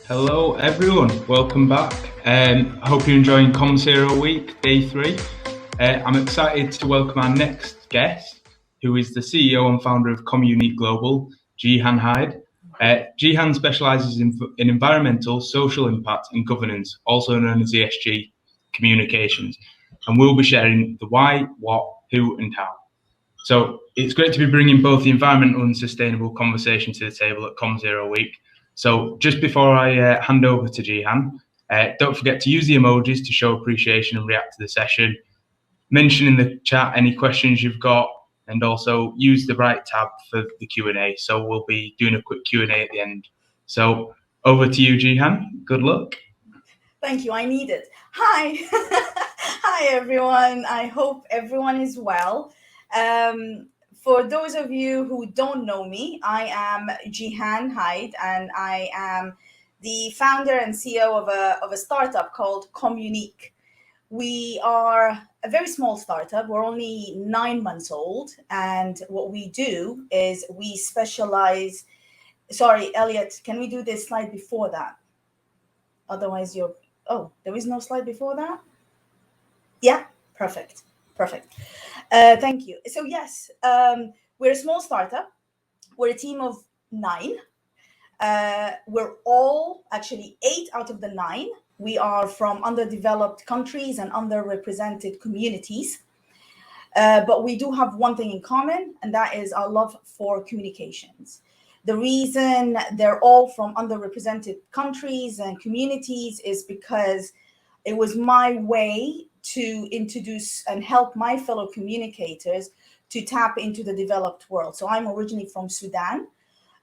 Hello everyone, welcome back. I hope you're enjoying Comms Hero Week, Day 3. I'm excited to welcome our next guest, who is the CEO and founder of Communique Global, Gihan Hyde. Gihan specialises in environmental, social impact and governance, also known as ESG communications, and we'll be sharing the why, what, who and how. So it's great to be bringing both the environmental and sustainable conversation to the table at Comms Hero Week. So just before I hand over to Gihan, don't forget to use the emojis to show appreciation and react to the session. Mention in the chat any questions you've got, and also use the right tab for the Q&A. So we'll be doing a quick Q&A at the end. So over to you, Gihan. Good luck. Thank you. I need it. Hi. Hi, everyone. I hope everyone is well. For those of you who don't know me, I am Gihan Hyde, and I am the founder and CEO of a startup called Communique. We are a very small startup. We're only 9 months old, and what we do is we specialize. Sorry, Elliot, can we do this slide before that? Otherwise, you're. Oh, there is no slide before that? Yeah, perfect. Thank you. So yes, we're a small startup. We're a team of 9. We're all, actually 8 out of the 9, we are from underdeveloped countries and underrepresented communities. But we do have one thing in common, and that is our love for communications. The reason they're all from underrepresented countries and communities is because it was my way to introduce and help my fellow communicators to tap into the developed world. So I'm originally from Sudan,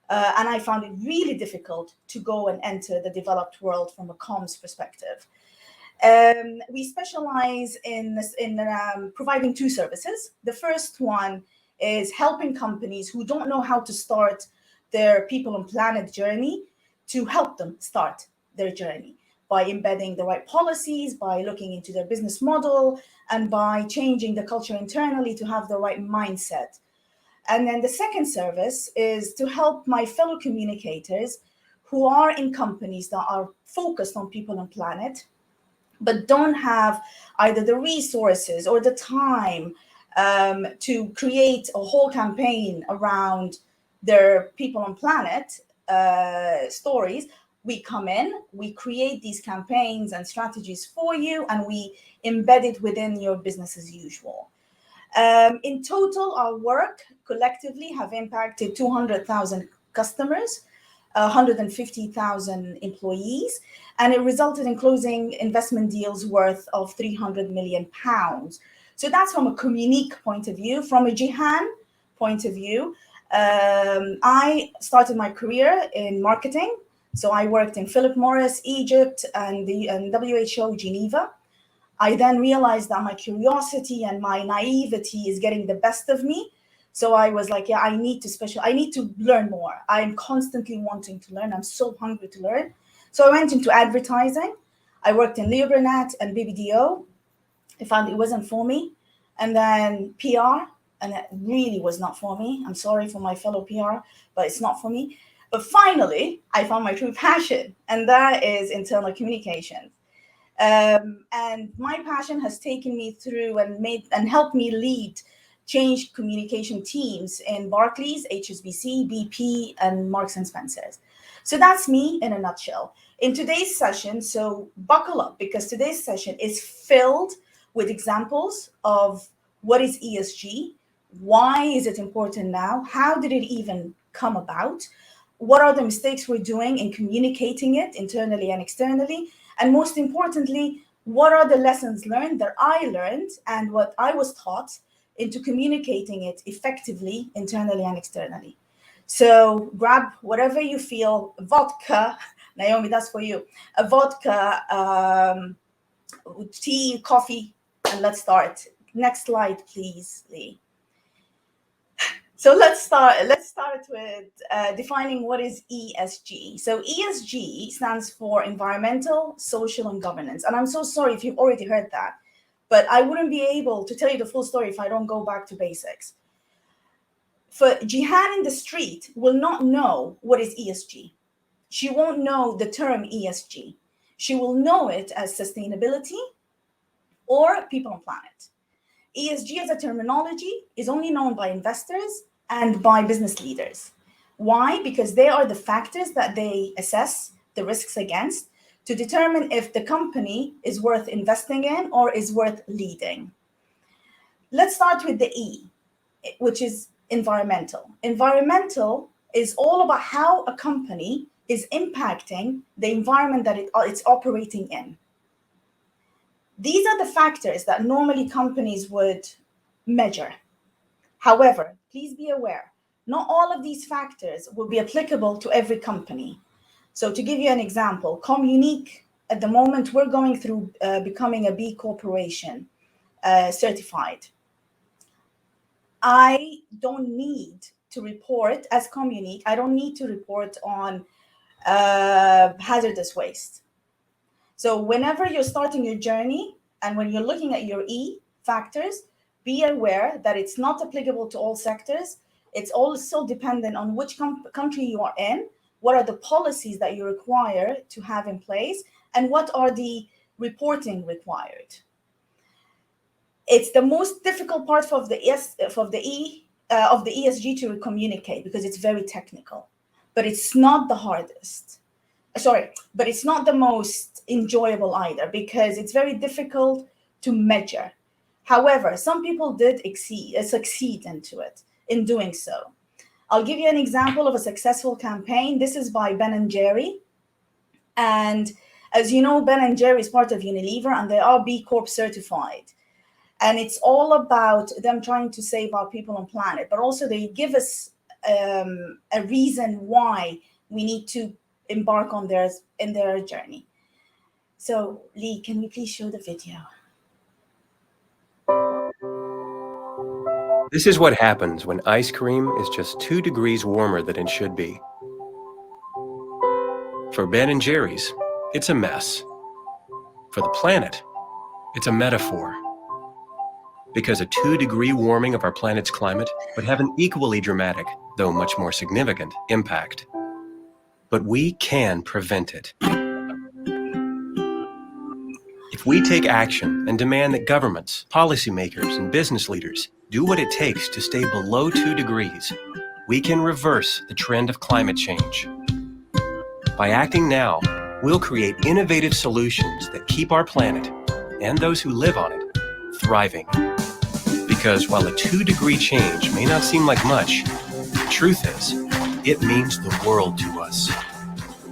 and I found it really difficult to go and enter the developed world from a comms perspective. We specialize in providing 2 services. The first one is helping companies who don't know how to start their people and planet journey to help them start their journey by embedding the right policies, by looking into their business model, and by changing the culture internally to have the right mindset. And then the second service is to help my fellow communicators who are in companies that are focused on people and planet, but don't have either the resources or the time to create a whole campaign around their people and planet stories. We come in, we create these campaigns and strategies for you, and we embed it within your business as usual. In total, our work collectively have impacted 200,000 customers, 150,000 employees, and it resulted in closing investment deals worth of £300 million. So that's from a Communique point of view. From a Gihan point of view, I started my career in marketing. So I worked in Philip Morris, Egypt, and WHO, Geneva. I then realized that my curiosity and my naivety is getting the best of me. So I was like, yeah, I need to learn more. I'm constantly wanting to learn. I'm so hungry to learn. So I went into advertising. I worked in Leo Burnett and BBDO. I found it wasn't for me. And then PR, and it really was not for me. I'm sorry for my fellow PR, but it's not for me. But finally, I found my true passion, and that is internal communications. And my passion has taken me through and helped me lead change communication teams in Barclays, HSBC, BP, and Marks and Spencer's. So that's me in a nutshell. In today's session, so buckle up, because today's session is filled with examples of what is ESG, why is it important now, how did it even come about, what are the mistakes we're doing in communicating it internally and externally, and most importantly, what are the lessons learned that I learned and what I was taught into communicating it effectively internally and externally. So grab whatever you feel, vodka, Naomi, that's for you, a vodka, tea, coffee, and let's start. Next slide, please, Lee. So let's start with defining what is ESG. So ESG stands for environmental, social, and governance. And I'm so sorry if you've already heard that, but I wouldn't be able to tell you the full story if I don't go back to basics. For Gihan in the street will not know what is ESG. she won't know the term ESG. She will know it as sustainability or people and planet. ESG as a terminology is only known by investors and by business leaders. Why? Because they are the factors that they assess the risks against to determine if the company is worth investing in or is worth leading. Let's start with the E, which is environmental. Environmental is all about how a company is impacting the environment that it's operating in. These are the factors that normally companies would measure. However, please be aware, not all of these factors will be applicable to every company. So to give you an example, Communique, at the moment, we're going through becoming a B Corporation certified. I don't need to report, as Communique, I don't need to report on hazardous waste. So whenever you're starting your journey and when you're looking at your E factors, be aware that it's not applicable to all sectors. It's also dependent on which country you are in, what are the policies that you require to have in place, and what are the reporting required. It's the most difficult part of the ESG to communicate because it's very technical, but it's not the hardest. But it's not the most enjoyable either because it's very difficult to measure. However, some people did succeed in doing so. I'll give you an example of a successful campaign. This is by Ben & Jerry. And as you know, Ben & Jerry is part of Unilever and they are B Corp certified. And it's all about them trying to save our people and planet, but also they give us a reason why we need to embark on in their journey. So Lee, can we please show the video? This is what happens when ice cream is just 2 degrees warmer than it should be. For Ben & Jerry's, it's a mess. For the planet, it's a metaphor. Because a 2-degree warming of our planet's climate would have an equally dramatic, though much more significant, impact. But we can prevent it. If we take action and demand that governments, policymakers, and business leaders do what it takes to stay below 2 degrees, we can reverse the trend of climate change. By acting now, we'll create innovative solutions that keep our planet, and those who live on it, thriving. Because while a 2-degree change may not seem like much, the truth is, it means the world to us.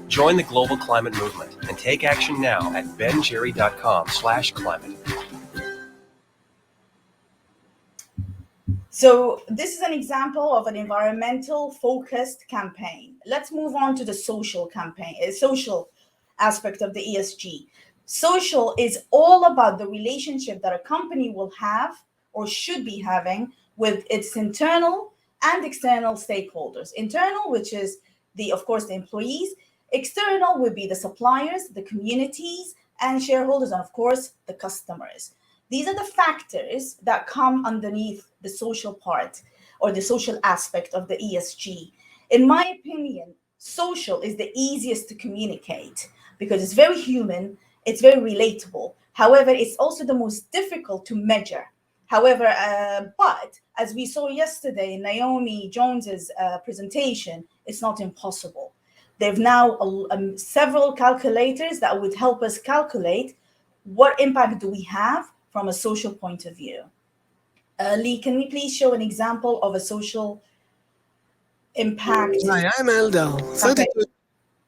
Join the global climate movement and take action now at benjerry.com/climate. So this is an example of an environmental focused campaign. Let's move on to the social campaign, social aspect of the ESG. Social is all about the relationship that a company will have or should be having with its internal and external stakeholders. Internal, which is of course, the employees. External would be the suppliers, the communities, and shareholders, and of course, the customers. These are the factors that come underneath the social part or the social aspect of the ESG. In my opinion, social is the easiest to communicate because it's very human, it's very relatable. However, it's also the most difficult to measure. However, but as we saw yesterday in Naomi Jones's presentation, it's not impossible. They've now several calculators that would help us calculate what impact do we have from a social point of view. Lee, can we please show an example of a social impact? Hi, I'm Eldar, 32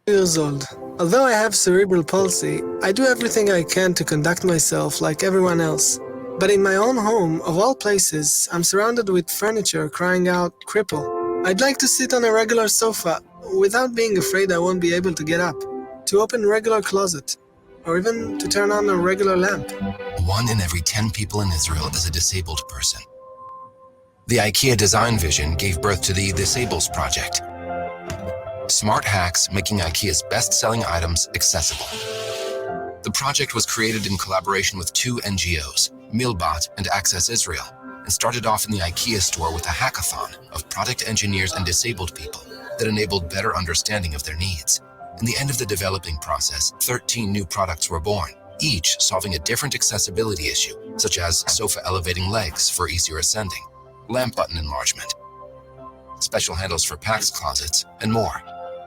years old. Although I have cerebral palsy, I do everything I can to conduct myself like everyone else. But in my own home, of all places, I'm surrounded with furniture crying out, cripple. I'd like to sit on a regular sofa without being afraid I won't be able to get up, to open a regular closet, or even to turn on a regular lamp. 1 in every 10 people in Israel is a disabled person. The IKEA design vision gave birth to the Disables Project. Smart hacks making IKEA's best-selling items accessible. The project was created in collaboration with 2 NGOs, Milbot and Access Israel, and started off in the IKEA store with a hackathon of product engineers and disabled people that enabled better understanding of their needs. In the end of the developing process, 13 new products were born, each solving a different accessibility issue, such as sofa elevating legs for easier ascending, lamp button enlargement, special handles for PAX closets, and more.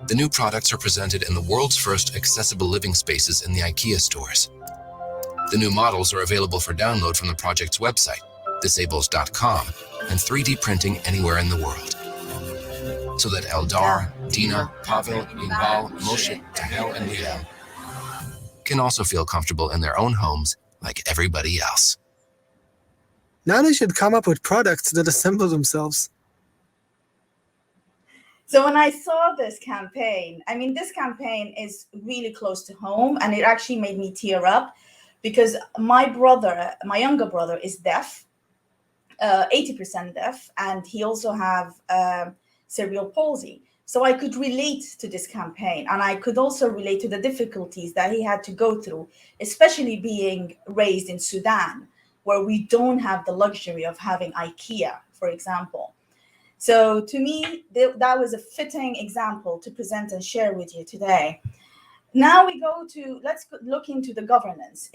The new products are presented in the world's first accessible living spaces in the IKEA stores. The new models are available for download from the project's website, disables.com, and 3D printing anywhere in the world. So that Eldar, Dina, Pavel, Inbal, Moshe, Tahel, and Liam can also feel comfortable in their own homes like everybody else. Now they should come up with products that assemble themselves. So when I saw this campaign, I mean, this campaign is really close to home, and it actually made me tear up because my younger brother is deaf, 80% deaf, and he also have cerebral palsy. So I could relate to this campaign, and I could also relate to the difficulties that he had to go through, especially being raised in Sudan, where we don't have the luxury of having IKEA, for example. So to me, that was a fitting example to present and share with you today. Now let's look into the governance.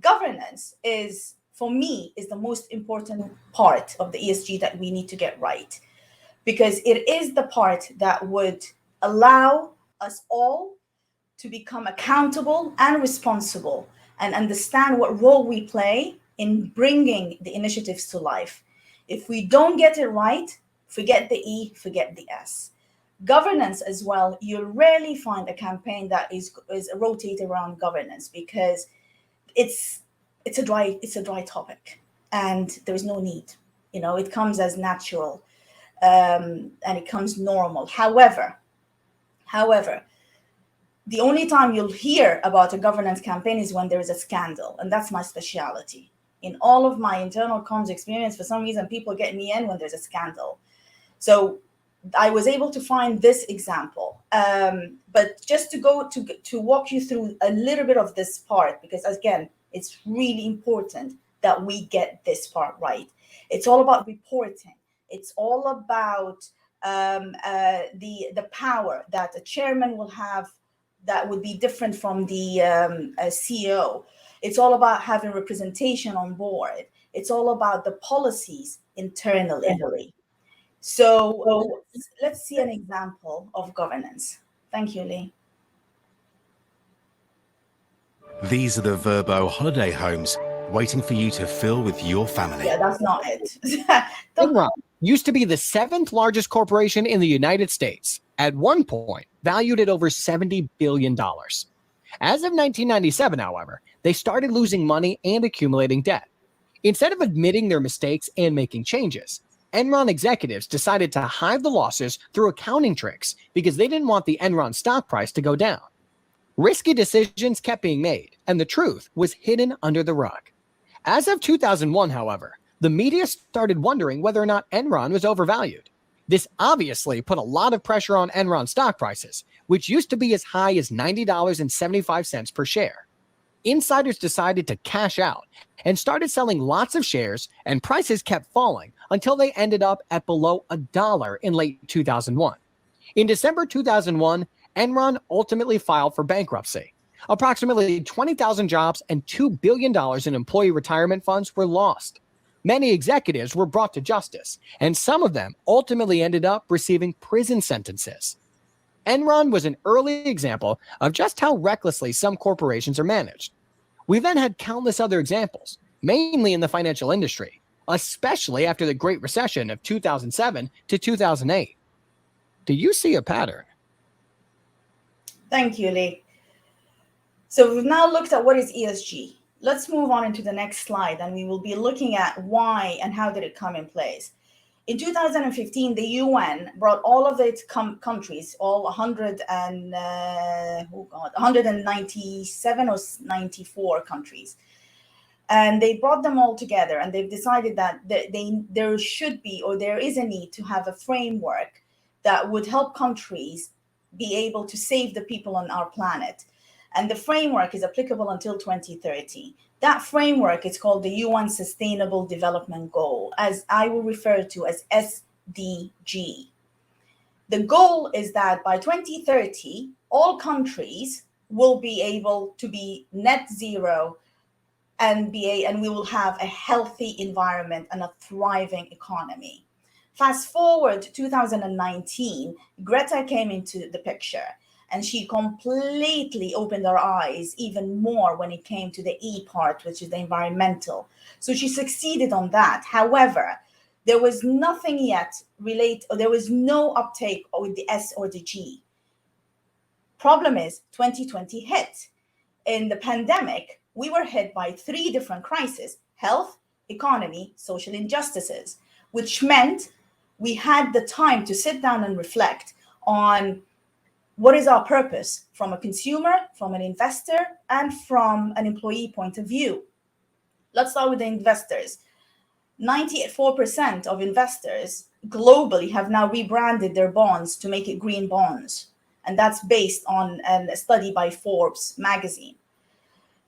Governance is, for me, is the most important part of the ESG that we need to get right, because it is the part that would allow us all to become accountable and responsible and understand what role we play in bringing the initiatives to life. If we don't get it right, forget the E, forget the S. Governance as well, you'll rarely find a campaign that is rotated around governance because it's a dry topic and there's no need. It comes as natural and it comes normal. However, the only time you'll hear about a governance campaign is when there is a scandal, and that's my specialty. In all of my internal comms experience, for some reason, people get me in when there's a scandal. So I was able to find this example, but just to walk you through a little bit of this part, because again, it's really important that we get this part right. It's all about reporting. It's all about the power that a chairman will have that would be different from the CEO. It's all about having representation on board. It's all about the policies internally. So let's see an example of governance. Thank you, Lee. These are the Verbo holiday homes waiting for you to fill with your family. Yeah, that's not it. Enron used to be the 7th largest corporation in the United States, at one point valued at over $70 billion. As of 1997, however, they started losing money and accumulating debt. Instead of admitting their mistakes and making changes, Enron executives decided to hide the losses through accounting tricks because they didn't want the Enron stock price to go down. Risky decisions kept being made, and the truth was hidden under the rug. As of 2001, however, the media started wondering whether or not Enron was overvalued. This obviously put a lot of pressure on Enron stock prices, which used to be as high as $90.75 per share. Insiders decided to cash out and started selling lots of shares, and prices kept falling until they ended up at below $1 in late 2001. In December 2001, Enron ultimately filed for bankruptcy. Approximately 20,000 jobs and $2 billion in employee retirement funds were lost. Many executives were brought to justice, and some of them ultimately ended up receiving prison sentences. Enron was an early example of just how recklessly some corporations are managed. We then had countless other examples, mainly in the financial industry, especially after the Great Recession of 2007 to 2008. Do you see a pattern? Thank you, Lee. So we've now looked at what is ESG. Let's move on into the next slide, and we will be looking at why and how did it come in place. In 2015, the UN brought all of its countries, all 197 or 94 countries, and they brought them all together, and they've decided that there should be, or there is a need to have a framework that would help countries be able to save the people on our planet. And the framework is applicable until 2030. That framework is called the UN Sustainable Development Goal, as I will refer to as SDG. The goal is that by 2030, all countries will be able to be net zero and we will have a healthy environment and a thriving economy. Fast forward to 2019, Greta came into the picture, and she completely opened our eyes even more when it came to the E part, which is the environmental. So she succeeded on that. However, there was nothing yet there was no uptake with the S or the G. Problem is, 2020 hit. In the pandemic, we were hit by 3 different crises: health, economy, social injustices, which meant we had the time to sit down and reflect on what is our purpose from a consumer, from an investor, and from an employee point of view. Let's start with the investors. 94% of investors globally have now rebranded their bonds to make it green bonds. And that's based on a study by Forbes magazine.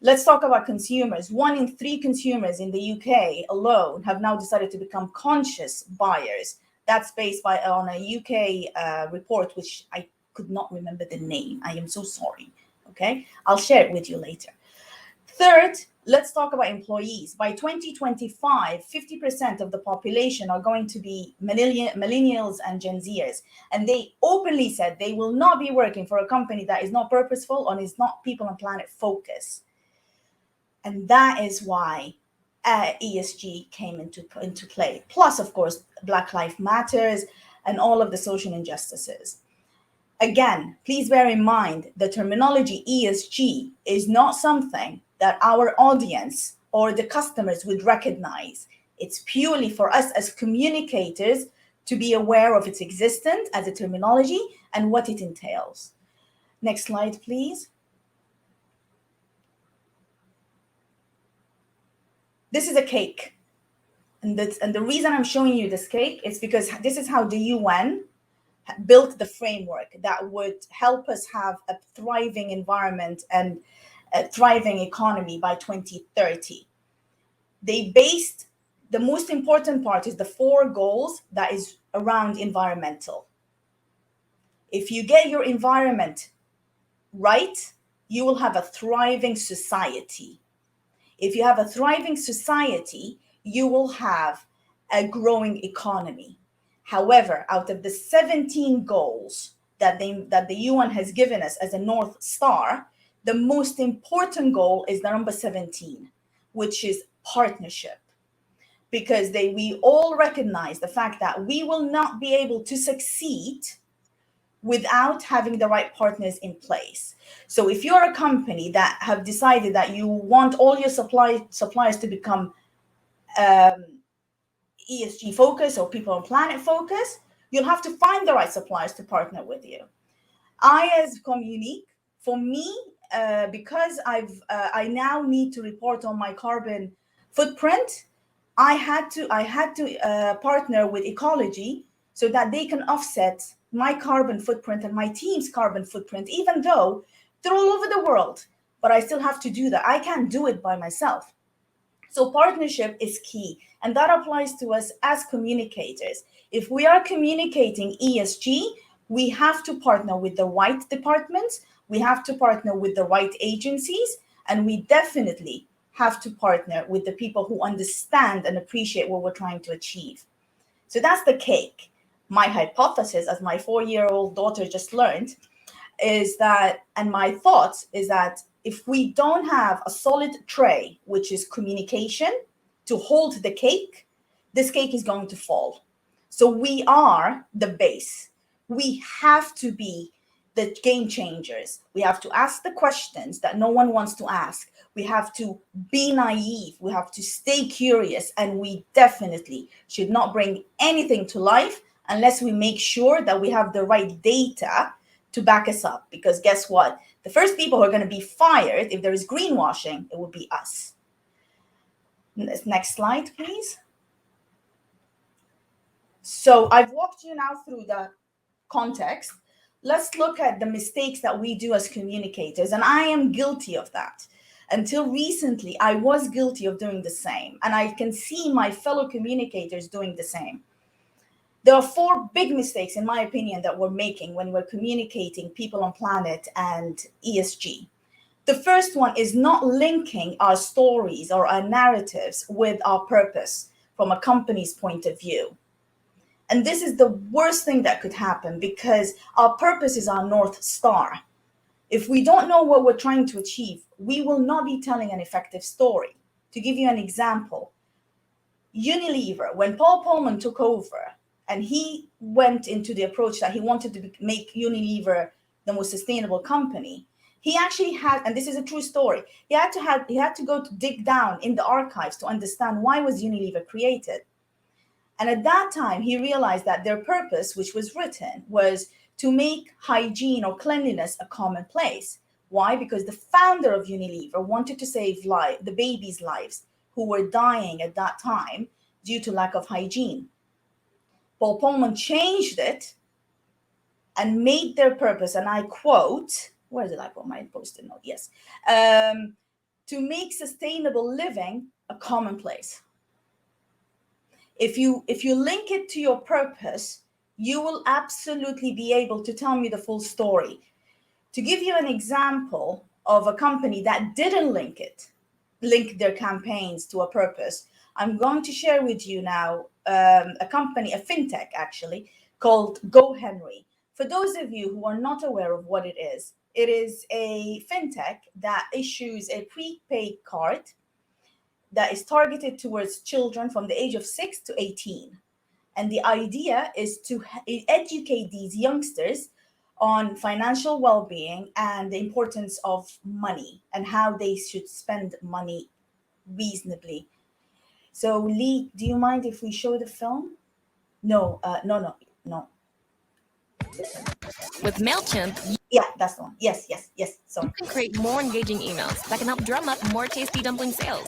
Let's talk about consumers. 1 in 3 consumers in the UK alone have now decided to become conscious buyers. That's based on a UK report, which I could not remember the name. I am so sorry. Okay, I'll share it with you later. Third, let's talk about employees. By 2025, 50% of the population are going to be millennials and Gen Zers. And they openly said they will not be working for a company that is not purposeful or is not people and planet focused. And that is why ESG came into play. Plus, of course, Black Lives Matters and all of the social injustices. Again, please bear in mind the terminology ESG is not something that our audience or the customers would recognize. It's purely for us as communicators to be aware of its existence as a terminology and what it entails. Next slide, please. This is a cake. And the reason I'm showing you this cake is because this is how the UN built the framework that would help us have a thriving environment and a thriving economy by 2030. They based, the most important part is the 4 goals that is around environmental. If you get your environment right, you will have a thriving society. If you have a thriving society, you will have a growing economy. However, out of the 17 goals that the UN has given us as a North Star, the most important goal is the number 17, which is partnership. Because we all recognize the fact that we will not be able to succeed without having the right partners in place. So if you're a company that have decided that you want all your suppliers to become ESG focus or people and planet focus, you'll have to find the right suppliers to partner with you. I, as Communique, for me, because I now need to report on my carbon footprint, I had to partner with Ecology so that they can offset my carbon footprint and my team's carbon footprint, even though they're all over the world. But I still have to do that. I can't do it by myself. So partnership is key, and that applies to us as communicators. If we are communicating ESG, we have to partner with the right departments, we have to partner with the right agencies, and we definitely have to partner with the people who understand and appreciate what we're trying to achieve. So that's the cake. My hypothesis, as my 4-year-old daughter just learned, is that, and my thoughts is that if we don't have a solid tray, which is communication, to hold the cake, this cake is going to fall. So we are the base. We have to be the game changers. We have to ask the questions that no one wants to ask. We have to be naive. We have to stay curious. And we definitely should not bring anything to life unless we make sure that we have the right data to back us up. Because guess what? The first people who are going to be fired if there is greenwashing, it will be us. Next slide, please. So I've walked you now through the context. Let's look at the mistakes that we do as communicators. And I am guilty of that. Until recently, I was guilty of doing the same. And I can see my fellow communicators doing the same. There are four big mistakes, in my opinion, that we're making when we're communicating people on planet and ESG. The first one is not linking our stories or our narratives with our purpose from a company's point of view. And this is the worst thing that could happen, because our purpose is our North Star. If we don't know what we're trying to achieve, we will not be telling an effective story. To give you an example, Unilever, when Paul Polman took over and he went into the approach that he wanted to make Unilever the most sustainable company, he actually had, and this is a true story, he had to go to dig down in the archives to understand why was Unilever created. And at that time, he realized that their purpose, which was written, was to make hygiene or cleanliness a commonplace. Why? Because the founder of Unilever wanted to save the babies' lives who were dying at that time due to lack of hygiene. Paul Polman changed it and made their purpose, and I quote, where did I put my post-it note? Yes. To make sustainable living a commonplace. If you link it to your purpose, you will absolutely be able to tell me the full story. To give you an example of a company that didn't link their campaigns to a purpose, I'm going to share with you now a company, a fintech actually, called GoHenry. For those of you who are not aware of what it is a fintech that issues a prepaid card that is targeted towards children from the age of 6 to 18. And the idea is to educate these youngsters on financial well-being and the importance of money and how they should spend money reasonably. So Lee, do you mind if we show the film? No. With MailChimp, Yeah, that's the one. Yes. Sorry. you can create more engaging emails that can help drum up more tasty dumpling sales.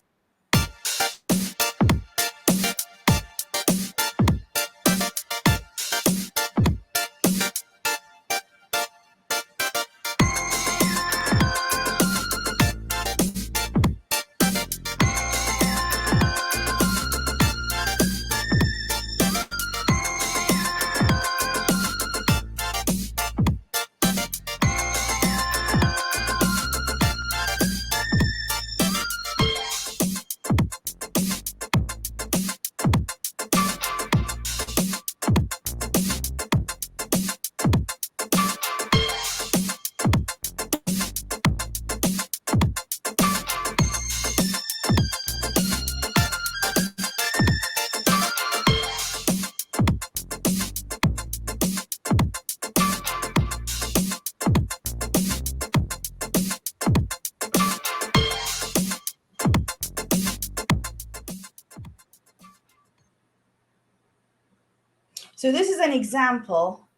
So this is an example.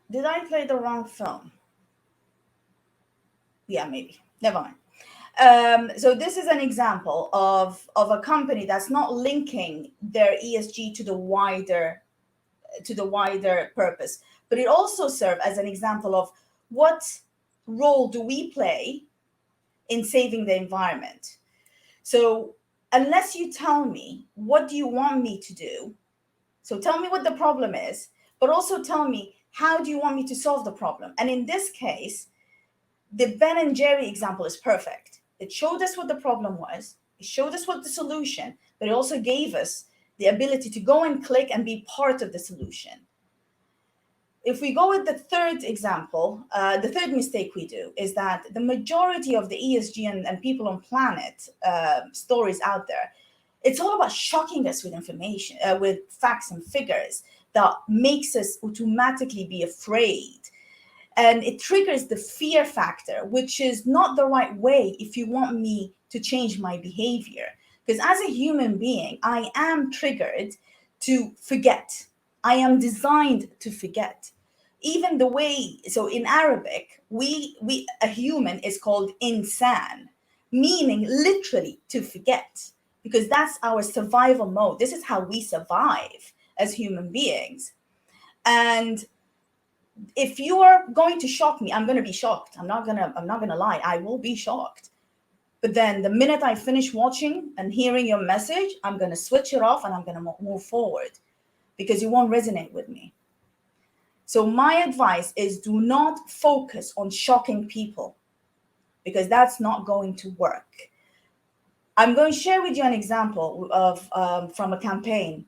Did I play the wrong film? Yeah, maybe. Never mind. So this is an example of a company that's not linking their ESG to the wider purpose, but it also serves as an example of what role do we play in saving the environment. So unless you tell me what do you want me to do, so tell me what the problem is, but also tell me how do you want me to solve the problem. And in this case, the Ben and Jerry example is perfect. It showed us what the problem was, it showed us what the solution, but it also gave us the ability to go and click and be part of the solution. If we go with the third example, the third mistake we do is that the majority of the ESG and people on planet stories out there, it's all about shocking us with information, with facts and figures that makes us automatically be afraid. And it triggers the fear factor, which is not the right way if you want me to change my behavior. Because as a human being, I am triggered to forget. I am designed to forget. Even the way, so in Arabic, a human is called insan, meaning literally to forget, because that's our survival mode. This is how we survive as human beings. And if you are going to shock me, I'm going to be shocked. I'm not going to lie. I will be shocked. But then the minute I finish watching and hearing your message, I'm going to switch it off and I'm going to move forward because you won't resonate with me. So my advice is do not focus on shocking people because that's not going to work. I'm going to share with you an example of from a campaign,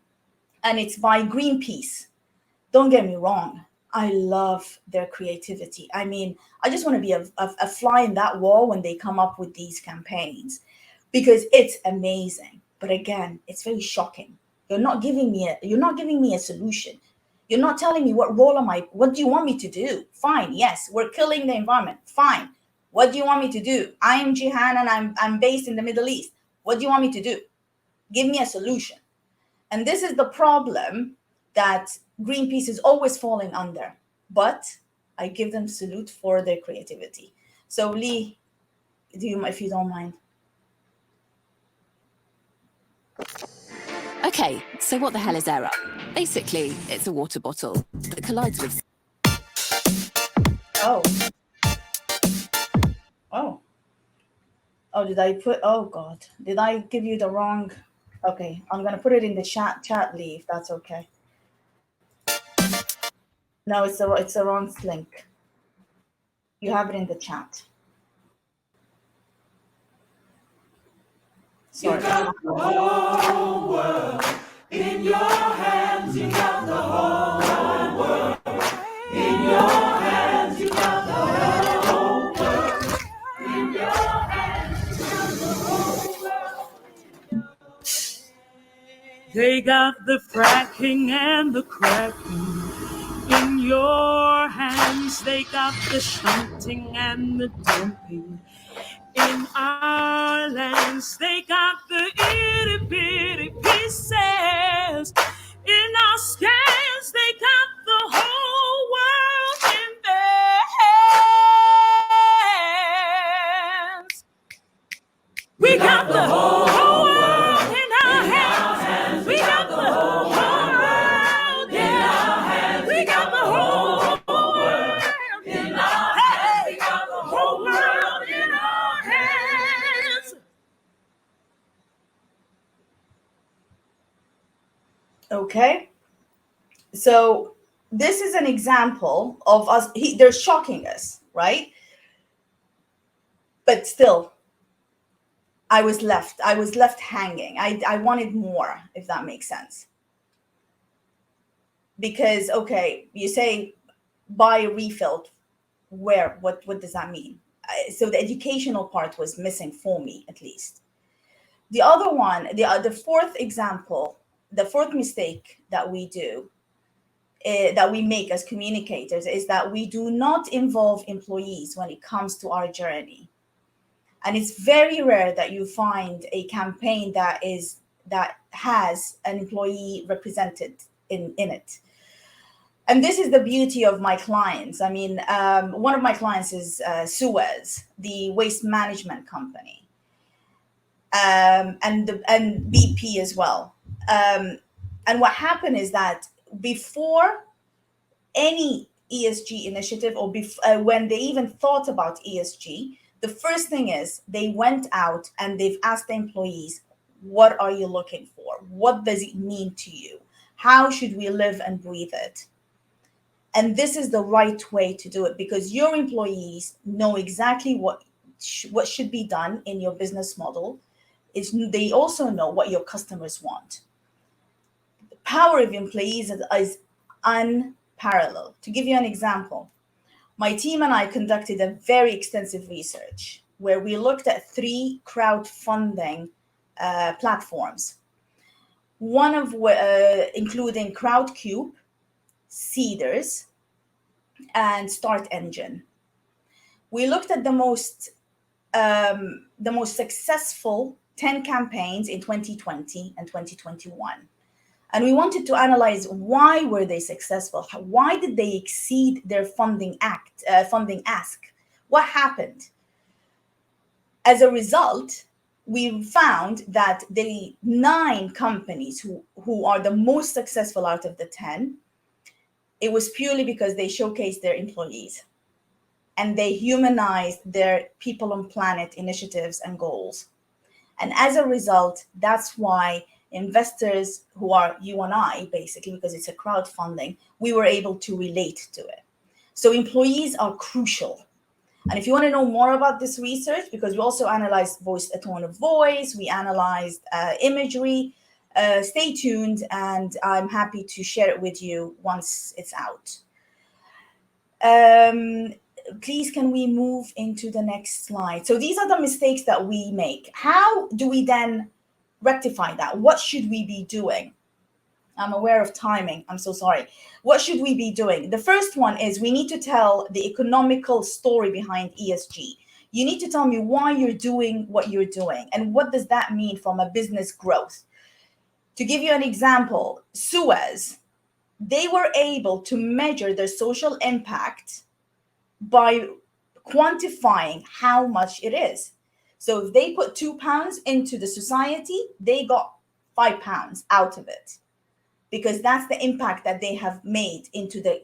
and it's by Greenpeace. Don't get me wrong. I love their creativity. I mean, I just want to be a fly in that wall when they come up with these campaigns because it's amazing. But again, it's very shocking. You're not giving me a solution. You're not telling me what do you want me to do? Fine. Yes, we're killing the environment. Fine. What do you want me to do? I am Gihan and I'm based in the Middle East. What do you want me to do? Give me a solution. And this is the problem that Greenpeace is always falling under. But I give them salute for their creativity. So Lee, if you don't mind. Okay, so what the hell is error? Basically, it's a water bottle that collides with... Did I give you the wrong? Okay, I'm gonna put it in the chat, Lee, if that's okay. No, it's the wrong link. You have it in the chat. Sorry. You got the whole world in your hands. You got the whole world in your hands. You got the whole world in your hands. You got the whole world. They got the fracking and the cracking in your hands. They got the shunting and the dumping in our lands. They got the itty bitty pieces in our scans. They got the whole world in their hands. We got the whole world in our hands. We got the whole world in our hands. We got the whole world in our hands. We got the whole world in our hands. Okay. So this is an example of us. They're shocking us, right? But still, I was left hanging. I wanted more, if that makes sense. Because, okay, you say buy a refill. Where? What does that mean? So the educational part was missing for me, at least. The other one, the fourth example, the fourth mistake that we do, that we make as communicators, is that we do not involve employees when it comes to our journey. And it's very rare that you find a campaign that has an employee represented in it. And this is the beauty of my clients. I mean, one of my clients is Suez, the waste management company, and BP as well. And what happened is that before any ESG initiative, or when they even thought about ESG, the first thing is they went out and they've asked the employees, what are you looking for? What does it mean to you? How should we live and breathe it? And this is the right way to do it, because your employees know exactly what should be done in your business model. They also know what your customers want. The power of employees is unparalleled. To give you an example, my team and I conducted a very extensive research where we looked at 3 crowdfunding platforms, one of including Crowdcube, Seeders, and Start Engine. We looked at the most successful 10 campaigns in 2020 and 2021. And we wanted to analyze why were they successful? Why did they exceed their funding ask? What happened? As a result, we found that the 9 companies who are the most successful out of the 10, it was purely because they showcased their employees. and they humanized their people on planet initiatives and goals. And as a result, that's why investors, who are you and I, basically, because it's a crowdfunding, we were able to relate to it. So employees are crucial. And if you want to know more about this research, because we also analyzed tone of voice, we analyzed imagery, stay tuned, and I'm happy to share it with you once it's out. Please, can we move into the next slide? So these are the mistakes that we make. How do we then rectify that? What should we be doing? I'm aware of timing. I'm so sorry. What should we be doing? The first one is we need to tell the economical story behind ESG. You need to tell me why you're doing what you're doing and what does that mean from a business growth. To give you an example, Suez, they were able to measure their social impact by quantifying how much it is. So if they put £2 into the society, they got £5 out of it, because that's the impact that they have made into the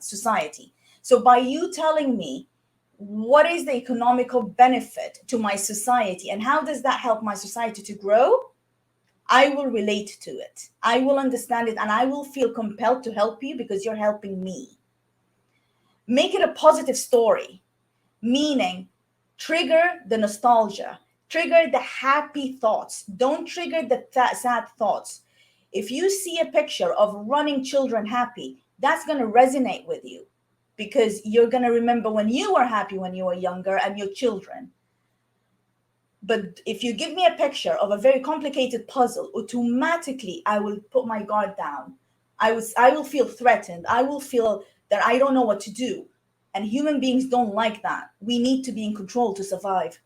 society. So by you telling me what is the economical benefit to my society and how does that help my society to grow, I will relate to it. I will understand it and I will feel compelled to help you because you're helping me. Make it a positive story, meaning trigger the nostalgia, trigger the happy thoughts. Don't trigger the sad thoughts. If you see a picture of running children happy, that's going to resonate with you because you're going to remember when you were happy when you were younger and your children. But if you give me a picture of a very complicated puzzle, automatically I will put my guard down. I will feel threatened. I will feel that I don't know what to do. And human beings don't like that. We need to be in control to survive.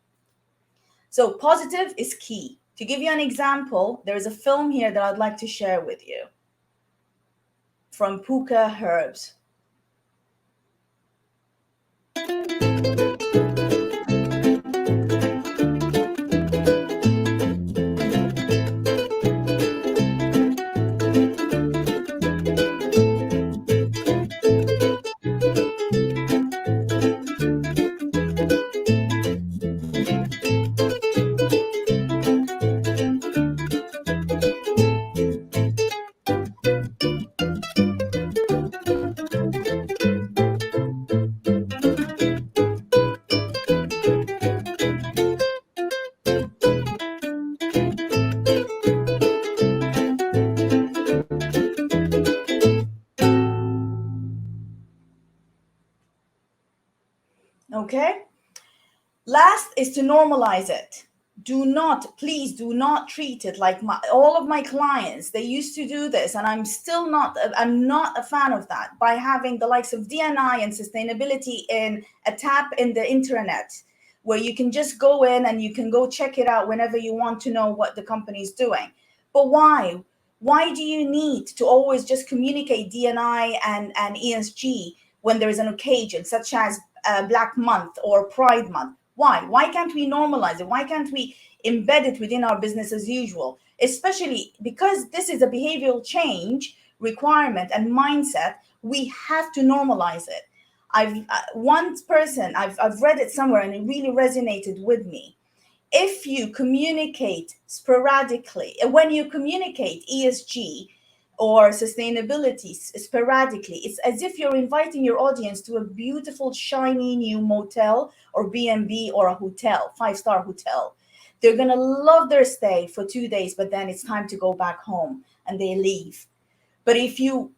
So positive is key. To give you an example, there is a film here that I'd like to share with you from Puka Herbs. Okay. Last is to normalize it. Please do not treat it like all of my clients, they used to do this, and I'm not a fan of that, by having the likes of D&I and sustainability in a tap in the internet, where you can just go in and you can go check it out whenever you want to know what the company is doing. But why? Why do you need to always just communicate D&I and ESG when there is an occasion such as Black Month or Pride Month? Why? Why can't we normalize it? Why can't we embed it within our business as usual? Especially because this is a behavioral change requirement and mindset, we have to normalize it. I've read it somewhere and it really resonated with me. If you communicate sporadically, when you communicate ESG or sustainability sporadically, it's as if you're inviting your audience to a beautiful, shiny new motel or B&B or a hotel, 5-star hotel. They're going to love their stay for 2 days, but then it's time to go back home and they leave. But if you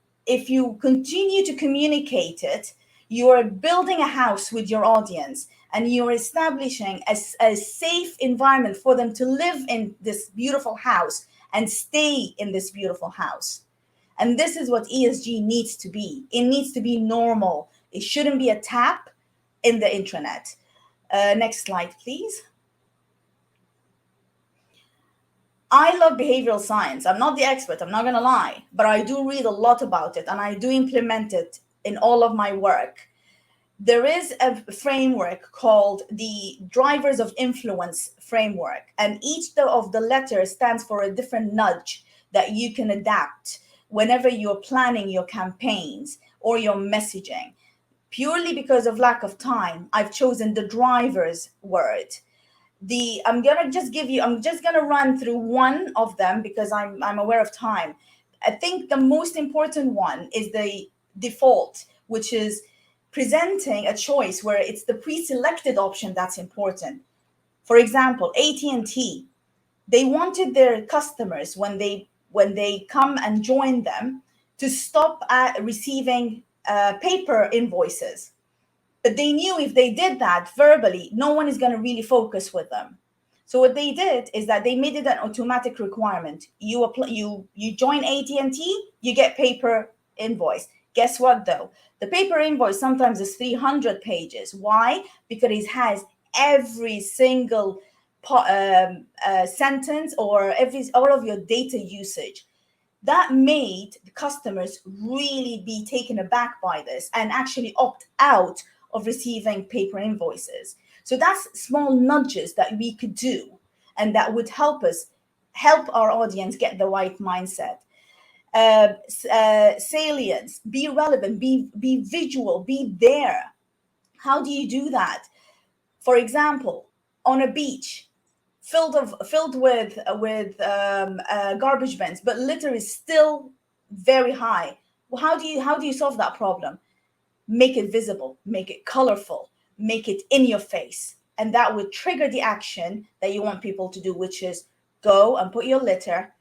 continue to communicate it, you are building a house with your audience and you're establishing a safe environment for them to live in this beautiful house and stay in this beautiful house. And this is what ESG needs to be. It needs to be normal. It shouldn't be a tap in the intranet. Next slide, please. I love behavioral science. I'm not the expert, I'm not going to lie, but I do read a lot about it and I do implement it in all of my work. There is a framework called the Drivers of Influence framework, and each of the letters stands for a different nudge that you can adapt whenever you're planning your campaigns or your messaging. Purely because of lack of time, I've chosen the driver's word. I'm just gonna run through one of them because I'm aware of time. I think the most important one is the default, which is presenting a choice where it's the pre-selected option that's important. For example, AT&T, they wanted their customers when they come and join them to stop at receiving paper invoices. But they knew if they did that verbally, no one is going to really focus with them. So what they did is that they made it an automatic requirement. You join AT&T, you get paper invoice. Guess what though? The paper invoice sometimes is 300 pages. Why? Because it has every single sentence or all of your data usage. That made the customers really be taken aback by this and actually opt out of receiving paper invoices. So that's small nudges that we could do, and that would help our audience get the right mindset. Salience, be relevant, be visual, be there. How do you do that? For example, on a beach, filled with garbage bins, but litter is still very high. Well, how do you solve that problem? Make it visible, make it colorful, make it in your face, and that would trigger the action that you want people to do, which is go and put your litter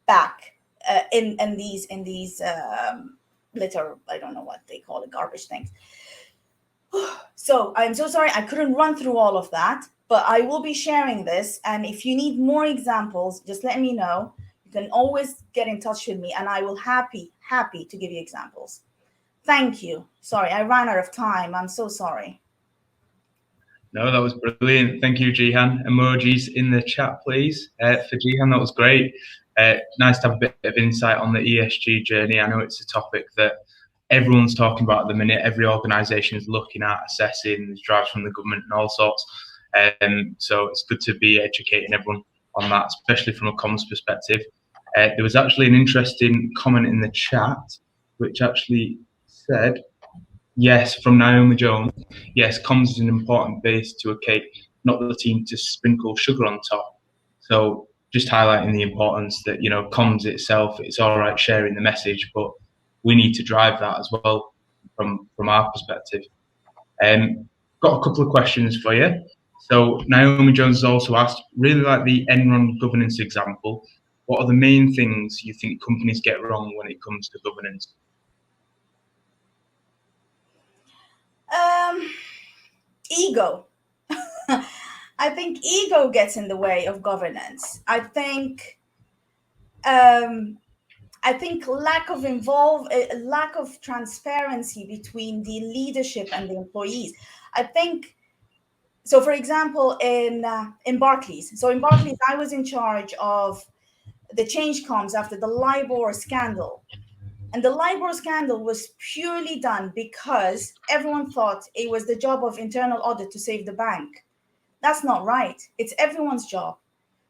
back in these litter. I don't know what they call it, garbage things. So I'm so sorry I couldn't run through all of that, but I will be sharing this. And if you need more examples, just let me know. You can always get in touch with me and I will happy to give you examples. Thank you. Sorry, I ran out of time. I'm so sorry. No, that was brilliant. Thank you, Gihan. Emojis in the chat, please. For Gihan, that was great. Nice to have a bit of insight on the ESG journey. I know it's a topic that everyone's talking about at the minute. Every organisation is looking at, assessing, there's drives from the government and all sorts. So it's good to be educating everyone on that, especially from a comms perspective. There was actually an interesting comment in the chat, which actually said, yes, from Naomi Jones, yes, comms is an important base to a cake, not the team to sprinkle sugar on top. So just highlighting the importance that, comms itself, it's all right sharing the message, but we need to drive that as well from our perspective. Got a couple of questions for you. So Naomi Jones has also asked, really like the Enron governance example, what are the main things you think companies get wrong when it comes to governance? Ego. I think ego gets in the way of governance. I think lack of transparency between the leadership and the employees. I think so. For example, in Barclays. So in Barclays, I was in charge of the change comms after the LIBOR scandal. And the LIBOR scandal was purely done because everyone thought it was the job of internal audit to save the bank. That's not right. It's everyone's job,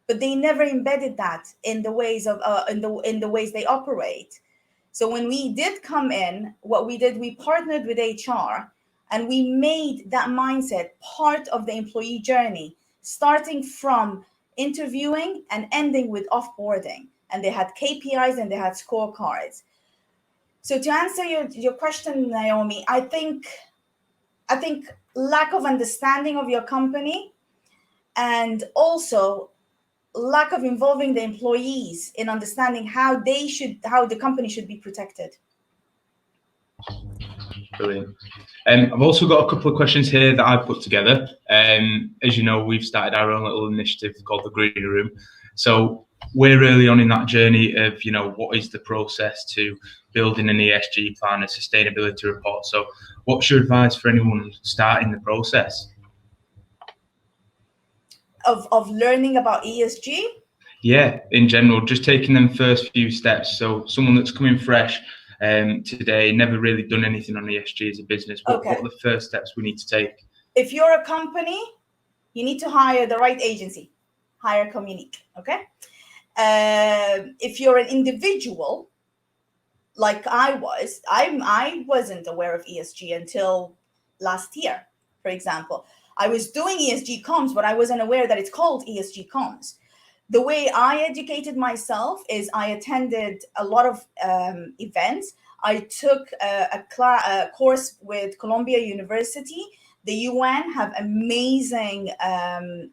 but they never embedded that in the ways of in the ways they operate. So when we did come in, what we did, we partnered with HR, and we made that mindset part of the employee journey, starting from interviewing and ending with offboarding. And they had KPIs and they had scorecards. So to answer your question, Naomi, I think lack of understanding of your company, and also lack of involving the employees in understanding how the company should be protected. Brilliant. I've also got a couple of questions here that I've put together. As you know, we've started our own little initiative called the Green Room. So we're early on in that journey of, what is the process to building an ESG plan, a sustainability report. So what's your advice for anyone starting the process? Of learning about ESG? Yeah, in general, just taking them first few steps. So someone that's coming fresh today, never really done anything on ESG as a business, what are the first steps we need to take? If you're a company, you need to hire the right agency. Hire Communique, okay? If you're an individual, like I wasn't aware of ESG until last year, for example. I was doing ESG comms, but I wasn't aware that it's called ESG comms. The way I educated myself is I attended a lot of events. I took a course with Columbia University. The UN have amazing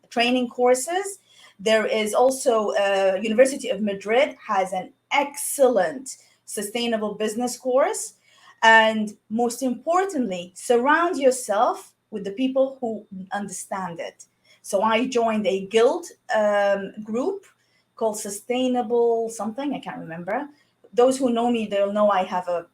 training courses. There is also University of Madrid has an excellent sustainable business course. And most importantly, surround yourself with the people who understand it. So I joined a guild group called Sustainable something, I can't remember. Those who know me, they'll know I have a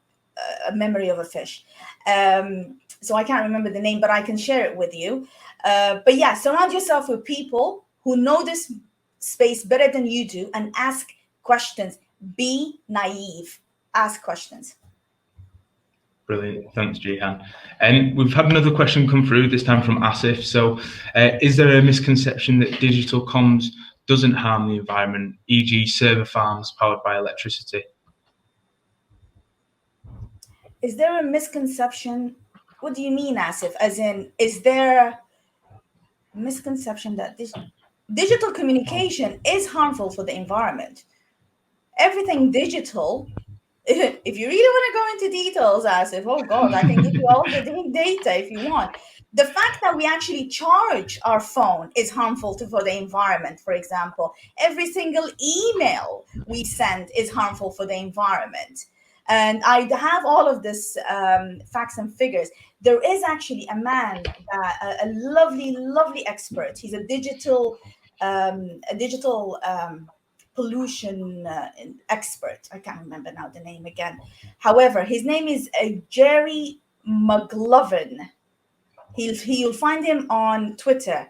memory of a fish. So I can't remember the name, but I can share it with you. But yeah, surround yourself with people who know this space better than you do and ask questions. Be naive. Ask questions. Brilliant. Thanks, Gihan. And we've had another question come through, this time from Asif. So is there a misconception that digital comms doesn't harm the environment, e.g. server farms powered by electricity? Is there a misconception? What do you mean, Asif? As in, is there a misconception that digital communication is harmful for the environment? Everything digital, if you really want to go into details, Asif, oh God, I can give you all the data if you want. The fact that we actually charge our phone is harmful for the environment, for example. Every single email we send is harmful for the environment. And I have all of this facts and figures. There is actually a man, a lovely, lovely expert. He's a digital pollution expert. I can't remember now the name again. However, his name is Jerry McLovin. You'll find him on Twitter.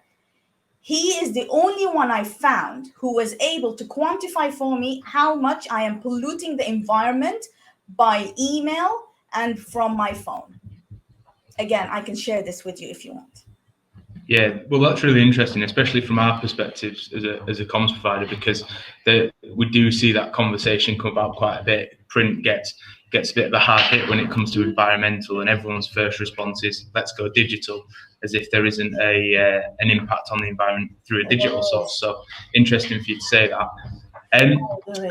He is the only one I found who was able to quantify for me how much I am polluting the environment by email and from my phone. Again, I can share this with you if you want. Yeah, well, that's really interesting, especially from our perspectives as a comms provider, because we do see that conversation come about quite a bit. Print gets a bit of a hard hit when it comes to environmental, and everyone's first response is let's go digital, as if there isn't an impact on the environment through a digital source. So interesting for you to say that. And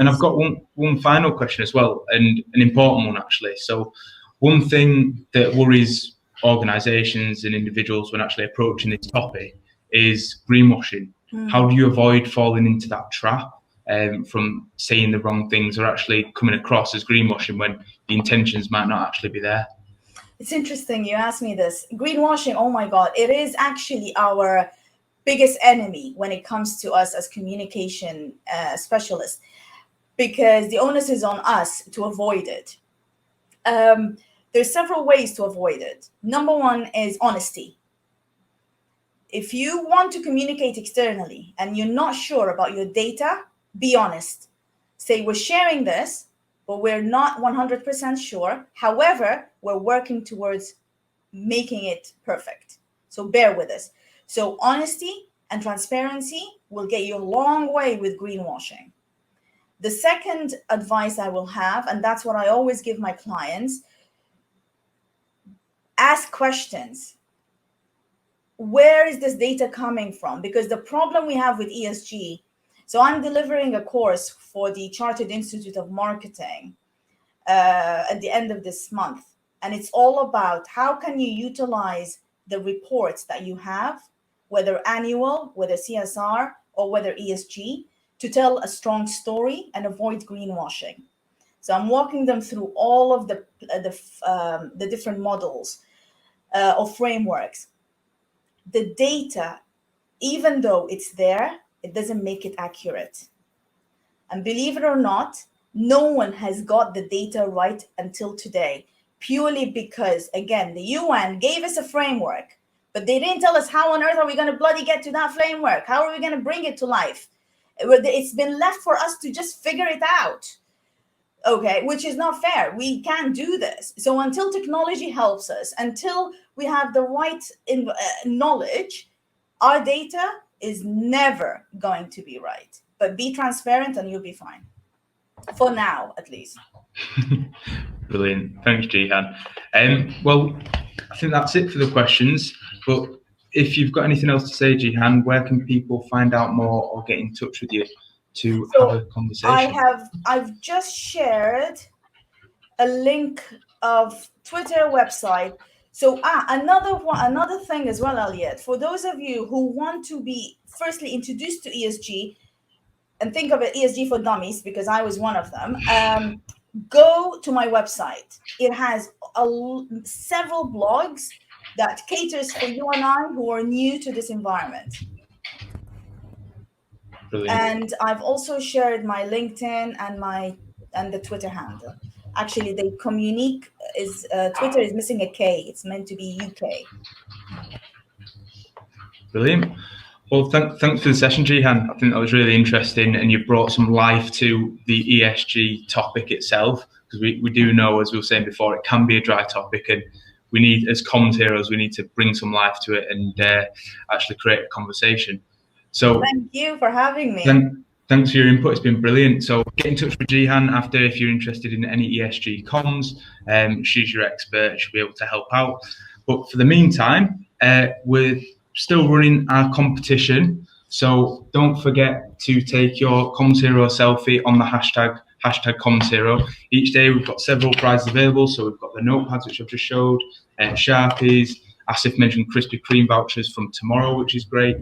I've got one final question as well, and an important one actually. So one thing that worries organizations and individuals when actually approaching this topic is greenwashing. How do you avoid falling into that trap from saying the wrong things or actually coming across as greenwashing when the intentions might not actually be there? It's interesting you asked me this. Greenwashing, oh my God, it is actually our biggest enemy when it comes to us as communication specialists, because the onus is on us to avoid it. There's several ways to avoid it. Number one is honesty. If you want to communicate externally and you're not sure about your data, be honest. Say, we're sharing this, but we're not 100% sure. However, we're working towards making it perfect. So bear with us. So honesty and transparency will get you a long way with greenwashing. The second advice I will have, and that's what I always give my clients, ask questions. Where is this data coming from? Because the problem we have with ESG, so I'm delivering a course for the Chartered Institute of Marketing at the end of this month. And it's all about how can you utilize the reports that you have, whether annual, whether CSR, or whether ESG, to tell a strong story and avoid greenwashing. So I'm walking them through all of the different models or frameworks. The data, even though it's there, it doesn't make it accurate. And believe it or not, no one has got the data right until today, purely because, again, the UN gave us a framework, but they didn't tell us how on earth are we going to bloody get to that framework? How are we going to bring it to life? It's been left for us to just figure it out. Okay, which is not fair. We can't do this. So until technology helps us, until we have the right knowledge, our data is never going to be right. But be transparent and you'll be fine. For now, at least. Brilliant. Thanks, Gihan. Well, I think that's it for the questions. But if you've got anything else to say, Gihan, where can people find out more or get in touch with you to have a conversation? I've just shared a link of Twitter website. So another thing as well, Elliot, for those of you who want to be firstly introduced to ESG and think of it ESG for dummies, because I was one of them, go to my website. It has several blogs that caters for you and I who are new to this environment. Brilliant. And I've also shared my LinkedIn and the Twitter handle. Actually, the communique is Twitter is missing a K. It's meant to be UK. Brilliant. Well, thanks for the session, Gihan. I think that was really interesting, and you brought some life to the ESG topic itself, because we do know, as we were saying before, it can be a dry topic, and we need, as comms heroes, we need to bring some life to it and actually create a conversation. So thank you for having me. Thanks for your input. It's been brilliant. So get in touch with Gihan after if you're interested in any ESG comms. She's your expert. She'll be able to help out. But for the meantime, we're still running our competition. So don't forget to take your Comms Hero selfie on the hashtag Comms Hero. Each day we've got several prizes available. So we've got the notepads, which I've just showed, Sharpies. Asif mentioned Krispy Kreme vouchers from tomorrow, which is great.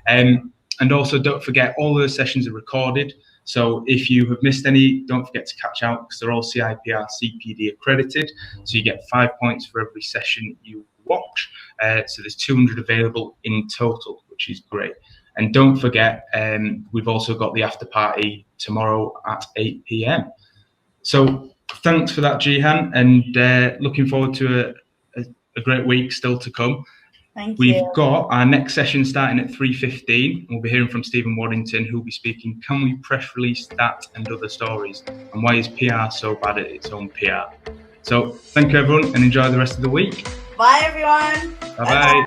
And also don't forget, all those sessions are recorded. So if you have missed any, don't forget to catch out, because they're all CIPR CPD accredited. So you get 5 points for every session you watch. So there's 200 available in total, which is great. And don't forget, we've also got the after party tomorrow at 8 p.m. So thanks for that, Gihan, and looking forward to a great week still to come. We've got our next session starting at 3:15. We'll be hearing from Stephen Waddington, who'll be speaking, can we press release that and other stories? And why is PR so bad at its own PR? So thank you, everyone, and enjoy the rest of the week. Bye, everyone. Bye-bye.